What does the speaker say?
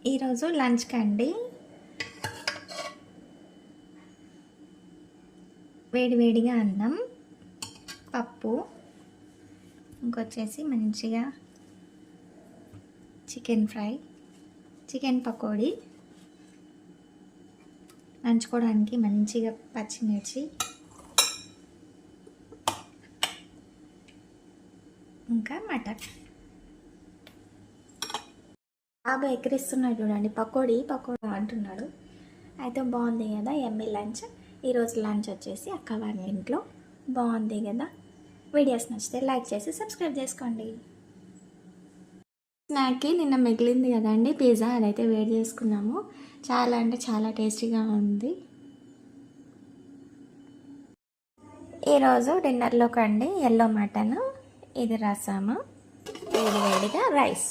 ఈరోజు లంచ్కి అండి వేడివేడిగా అన్నం, పప్పు, ఇంకొచ్చేసి మంచిగా చికెన్ ఫ్రై, చికెన్ పకోడీ, నంచుకోవడానికి మంచిగా పచ్చిమిర్చి, ఇంకా మటన్. బాగా ఎక్కిరిస్తున్నాడు చూడండి, పకోడీ పకోడీ అంటున్నాడు. అయితే బాగుంది కదా ఎమ్మీ లంచ్. ఈరోజు లంచ్ వచ్చేసి అక్క వాళ్ళ ఇంట్లో. బాగుంది కదా. వీడియోస్ నచ్చితే లైక్ చేసి సబ్స్క్రైబ్ చేసుకోండి. స్నాక్కి నిన్న మిగిలింది కదండి పిజ్జా, అదైతే వేడి చేసుకున్నాము. చాలా అంటే చాలా టేస్టీగా ఉంది. ఈరోజు డిన్నర్లోకి అండి ఎల్లో మటన్, ఇది రసము, వేడివేడిగా రైస్.